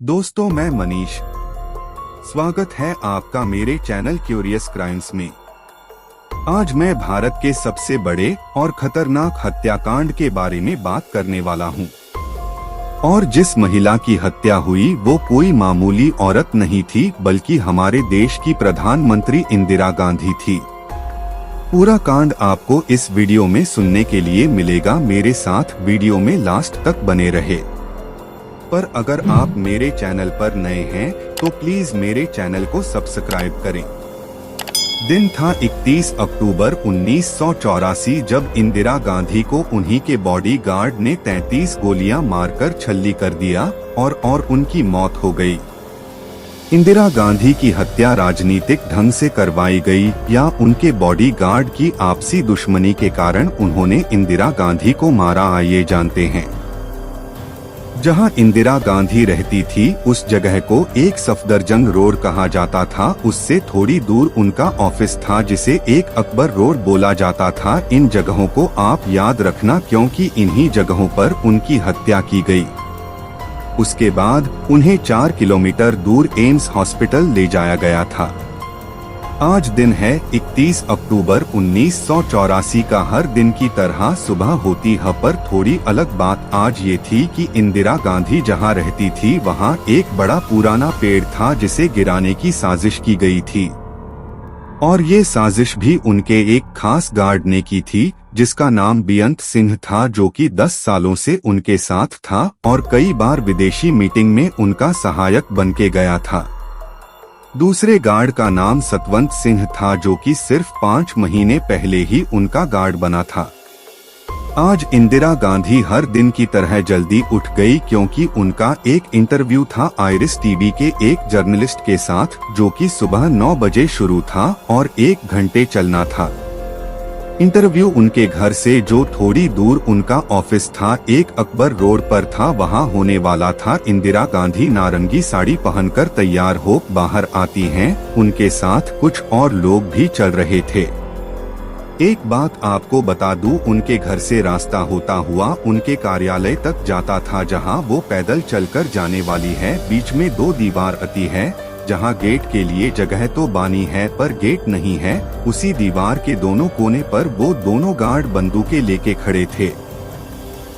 दोस्तों, मैं मनीष। स्वागत है आपका मेरे चैनल क्यूरियस क्राइम्स में। आज मैं भारत के सबसे बड़े और खतरनाक हत्याकांड के बारे में बात करने वाला हूं। और जिस महिला की हत्या हुई वो कोई मामूली औरत नहीं थी, बल्कि हमारे देश की प्रधानमंत्री इंदिरा गांधी थी। पूरा कांड आपको इस वीडियो में सुनने के लिए मिलेगा। मेरे साथ वीडियो में लास्ट तक बने रहे। पर अगर आप मेरे चैनल पर नए हैं तो प्लीज मेरे चैनल को सब्सक्राइब करें। दिन था 31 अक्टूबर 1984, जब इंदिरा गांधी को उन्हीं के बॉडीगार्ड ने 33 गोलियां मारकर छल्ली कर दिया और उनकी मौत हो गई। इंदिरा गांधी की हत्या राजनीतिक ढंग से करवाई गई या उनके बॉडीगार्ड की आपसी दुश्मनी के कारण उन्होंने इंदिरा गांधी को मारा, आइए जानते हैं। जहां इंदिरा गांधी रहती थी उस जगह को एक सफदरजंग रोड कहा जाता था। उससे थोड़ी दूर उनका ऑफिस था जिसे एक अकबर रोड बोला जाता था। इन जगहों को आप याद रखना क्योंकि इन्हीं जगहों पर उनकी हत्या की गई। उसके बाद उन्हें 4 किलोमीटर दूर एम्स हॉस्पिटल ले जाया गया था। आज दिन है 31 अक्टूबर 1984 का। हर दिन की तरह सुबह होती है, पर थोड़ी अलग बात आज ये थी कि इंदिरा गांधी जहां रहती थी वहां एक बड़ा पुराना पेड़ था जिसे गिराने की साजिश की गई थी। और ये साजिश भी उनके एक खास गार्ड ने की थी जिसका नाम बेअंत सिंह था, जो कि 10 सालों से उनके साथ था और कई बार विदेशी मीटिंग में उनका सहायक बन के गया था। दूसरे गार्ड का नाम सतवंत सिंह था, जो कि सिर्फ 5 महीने पहले ही उनका गार्ड बना था। आज इंदिरा गांधी हर दिन की तरह जल्दी उठ गई क्योंकि उनका एक इंटरव्यू था आइरिस टीवी के एक जर्नलिस्ट के साथ, जो कि सुबह 9 बजे शुरू था और 1 घंटे चलना था। इंटरव्यू उनके घर से जो थोड़ी दूर उनका ऑफिस था, एक अकबर रोड पर था, वहां होने वाला था। इंदिरा गांधी नारंगी साड़ी पहनकर तैयार हो बाहर आती हैं। उनके साथ कुछ और लोग भी चल रहे थे। एक बात आपको बता दूं, उनके घर से रास्ता होता हुआ उनके कार्यालय तक जाता था, जहां वो पैदल चलकर जाने वाली है। बीच में 2 दीवार आती है जहां गेट के लिए जगह तो बानी है पर गेट नहीं है। उसी दीवार के दोनों कोने पर वो दोनों गार्ड बंदूकें लेके खड़े थे।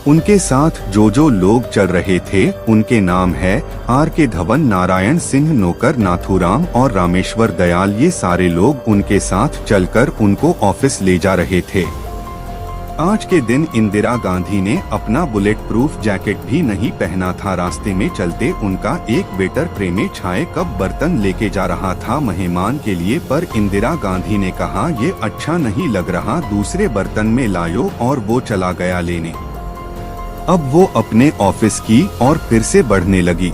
उनके साथ जो लोग चल रहे थे उनके नाम है R.K. धवन, नारायण सिंह, नौकर नाथूराम और रामेश्वर दयाल। ये सारे लोग उनके साथ चलकर उनको ऑफिस ले जा रहे थे। आज के दिन इंदिरा गांधी ने अपना बुलेट प्रूफ जैकेट भी नहीं पहना था। रास्ते में चलते उनका एक वेटर ट्रे में छाए कप बर्तन लेके जा रहा था मेहमान के लिए, पर इंदिरा गांधी ने कहा ये अच्छा नहीं लग रहा, दूसरे बर्तन में लायो, और वो चला गया लेने। अब वो अपने ऑफिस की और फिर से बढ़ने लगी।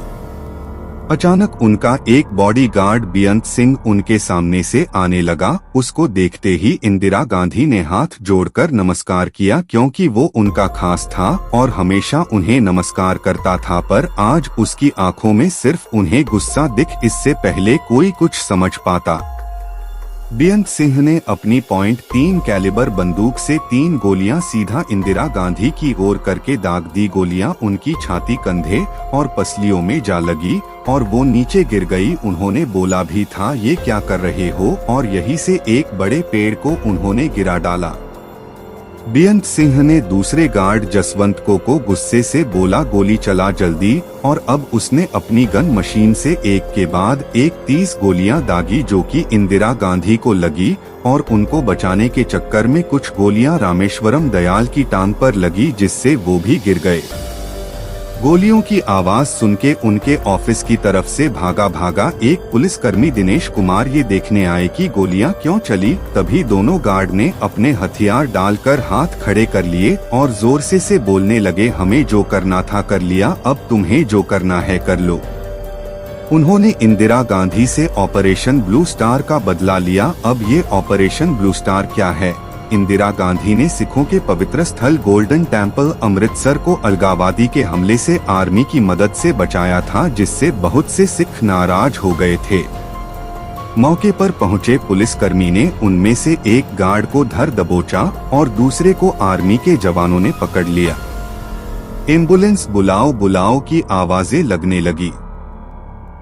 अचानक उनका एक बॉडीगार्ड बेअंत सिंह उनके सामने से आने लगा। उसको देखते ही इंदिरा गांधी ने हाथ जोड़कर नमस्कार किया क्योंकि वो उनका खास था और हमेशा उन्हें नमस्कार करता था, पर आज उसकी आंखों में सिर्फ उन्हें गुस्सा दिख। इससे पहले कोई कुछ समझ पाता, बेअंत सिंह ने अपनी .3 कैलिबर बंदूक से 3 गोलियां सीधा इंदिरा गांधी की ओर करके दाग दी। गोलियां उनकी छाती, कंधे और पसलियों में जा लगी और वो नीचे गिर गई। उन्होंने बोला भी था ये क्या कर रहे हो, और यहीं से एक बड़े पेड़ को उन्होंने गिरा डाला। बेअंत सिंह ने दूसरे गार्ड जसवंत को गुस्से से बोला गोली चला जल्दी, और अब उसने अपनी गन मशीन से एक के बाद एक 30 गोलियां दागी जो कि इंदिरा गांधी को लगी, और उनको बचाने के चक्कर में कुछ गोलियां रामेश्वरम दयाल की टांग पर लगी, जिससे वो भी गिर गए। गोलियों की आवाज सुनके उनके ऑफिस की तरफ से भागा एक पुलिसकर्मी दिनेश कुमार ये देखने आए कि गोलियां क्यों चली। तभी दोनों गार्ड ने अपने हथियार डालकर हाथ खड़े कर लिए और जोर से बोलने लगे हमें जो करना था कर लिया, अब तुम्हें जो करना है कर लो। उन्होंने इंदिरा गांधी से ऑपरेशन ब्लू स्टार का बदला लिया। अब ये ऑपरेशन ब्लू स्टार क्या है? इंदिरा गांधी ने सिखों के पवित्र स्थल गोल्डन टेम्पल अमृतसर को अलगाववादी के हमले से आर्मी की मदद से बचाया था, जिससे बहुत से सिख नाराज हो गए थे। मौके पर पहुंचे पुलिसकर्मी ने उनमें से एक गार्ड को धर दबोचा और दूसरे को आर्मी के जवानों ने पकड़ लिया। एम्बुलेंस बुलाओ बुलाओ की आवाजें लगने लगी।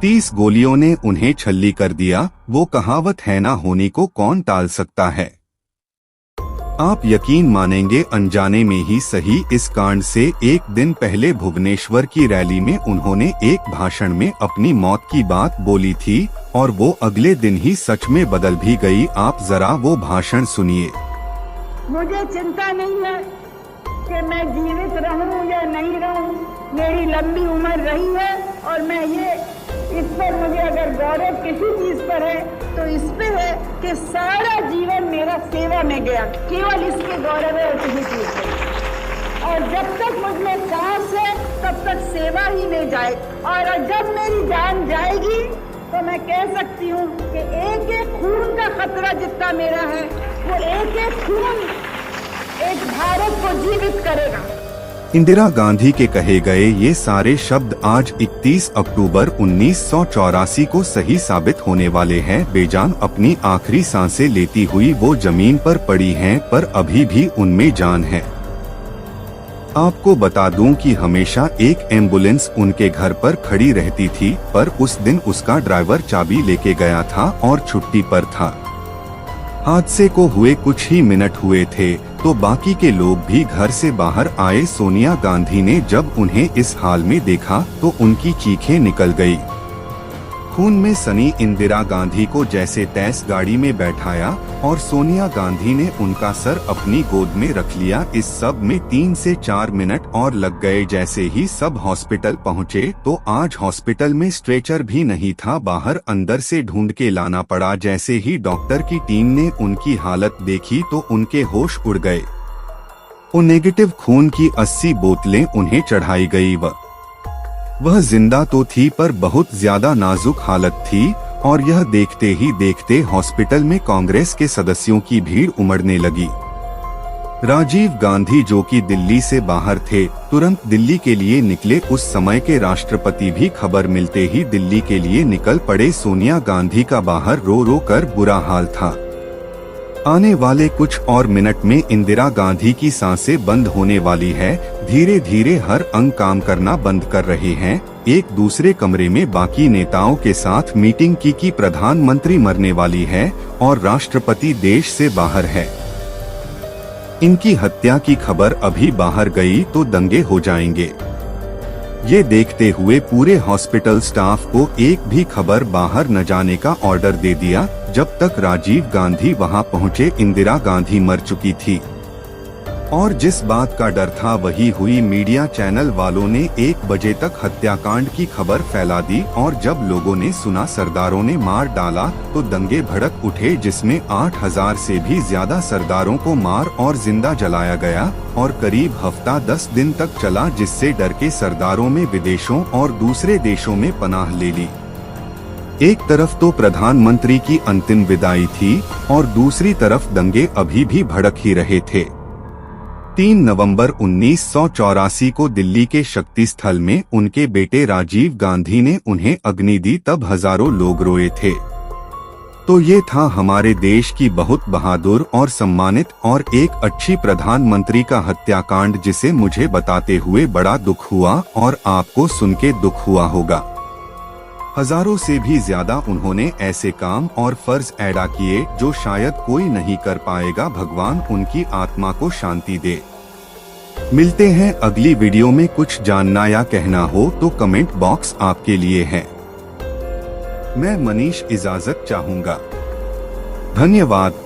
30 गोलियों ने उन्हें छल्ली कर दिया। वो कहावत है ना, होने को कौन टाल सकता है। आप यकीन मानेंगे, अनजाने में ही सही, इस कांड से एक दिन पहले भुवनेश्वर की रैली में उन्होंने एक भाषण में अपनी मौत की बात बोली थी और वो अगले दिन ही सच में बदल भी गई। आप जरा वो भाषण सुनिए। मुझे चिंता नहीं है कि मैं जीवित रहूं या नहीं रहूं, मेरी लंबी उम्र रही है और मैं ये, इस पर मुझे अगर गौरव किसी चीज पर है तो इस पे है कि सारा जीवन मेरा सेवा में गया, केवल इसके गौरव है और किसी चीज पे। और जब तक मुझ में सांस है तब तक सेवा ही ले जाए, और जब मेरी जान जाएगी तो मैं कह सकती हूँ कि एक एक खून का खतरा जितना मेरा है, वो एक एक खून एक भारत को जीवित करेगा। इंदिरा गांधी के कहे गए ये सारे शब्द आज 31 अक्टूबर 1984 को सही साबित होने वाले हैं। बेजान अपनी आखिरी सांसें लेती हुई वो जमीन पर पड़ी हैं, पर अभी भी उनमें जान है। आपको बता दूं कि हमेशा एक एम्बुलेंस उनके घर पर खड़ी रहती थी, पर उस दिन उसका ड्राइवर चाबी लेके गया था और छुट्टी पर था। हादसे को हुए कुछ ही मिनट हुए थे तो बाकी के लोग भी घर से बाहर आए। सोनिया गांधी ने जब उन्हें इस हाल में देखा तो उनकी चीखें निकल गई। खून में सनी इंदिरा गांधी को जैसे तैस गाड़ी में बैठाया और सोनिया गांधी ने उनका सर अपनी गोद में रख लिया। इस सब में 3 से 4 मिनट और लग गए। जैसे ही सब हॉस्पिटल पहुंचे तो आज हॉस्पिटल में स्ट्रेचर भी नहीं था, बाहर अंदर से ढूंढ के लाना पड़ा। जैसे ही डॉक्टर की टीम ने उनकी हालत देखी तो उनके होश उड़ गए। वो नेगेटिव खून की 80 बोतलें उन्हें चढ़ाई गई। वह जिंदा तो थी पर बहुत ज्यादा नाजुक हालत थी और यह देखते ही देखते हॉस्पिटल में कांग्रेस के सदस्यों की भीड़ उमड़ने लगी। राजीव गांधी, जो कि दिल्ली से बाहर थे, तुरंत दिल्ली के लिए निकले। उस समय के राष्ट्रपति भी खबर मिलते ही दिल्ली के लिए निकल पड़े। सोनिया गांधी का बाहर रो रो कर बुरा हाल था। आने वाले कुछ और मिनट में इंदिरा गांधी की सांसें बंद होने वाली है। धीरे धीरे हर अंग काम करना बंद कर रहे हैं। एक दूसरे कमरे में बाकी नेताओं के साथ मीटिंग की प्रधानमंत्री मरने वाली है और राष्ट्रपति देश से बाहर है। इनकी हत्या की खबर अभी बाहर गई तो दंगे हो जाएंगे। ये देखते हुए पूरे हॉस्पिटल स्टाफ को एक भी खबर बाहर न जाने का ऑर्डर दे दिया। जब तक राजीव गांधी वहां पहुंचे इंदिरा गांधी मर चुकी थी और जिस बात का डर था वही हुई। मीडिया चैनल वालों ने 1 बजे तक हत्याकांड की खबर फैला दी और जब लोगों ने सुना सरदारों ने मार डाला तो दंगे भड़क उठे, जिसमें 8000 से भी ज्यादा सरदारों को मार और जिंदा जलाया गया और करीब हफ्ता 10 दिन तक चला, जिससे डर के सरदारों में विदेशों और दूसरे देशों में पनाह ले ली। एक तरफ तो प्रधानमंत्री की अंतिम विदाई थी और दूसरी तरफ दंगे अभी भी भड़क ही रहे थे। 3 नवंबर 1984 को दिल्ली के शक्ति स्थल में उनके बेटे राजीव गांधी ने उन्हें अग्नि दी, तब हजारों लोग रोए थे। तो ये था हमारे देश की बहुत बहादुर और सम्मानित और एक अच्छी प्रधानमंत्री का हत्याकांड, जिसे मुझे बताते हुए बड़ा दुख हुआ और आपको सुन के दुख हुआ होगा। हजारों से भी ज्यादा उन्होंने ऐसे काम और फर्ज अदा किए जो शायद कोई नहीं कर पाएगा। भगवान उनकी आत्मा को शांति दे। मिलते हैं अगली वीडियो में। कुछ जानना या कहना हो तो कमेंट बॉक्स आपके लिए है। मैं मनीष इजाजत चाहूंगा। धन्यवाद।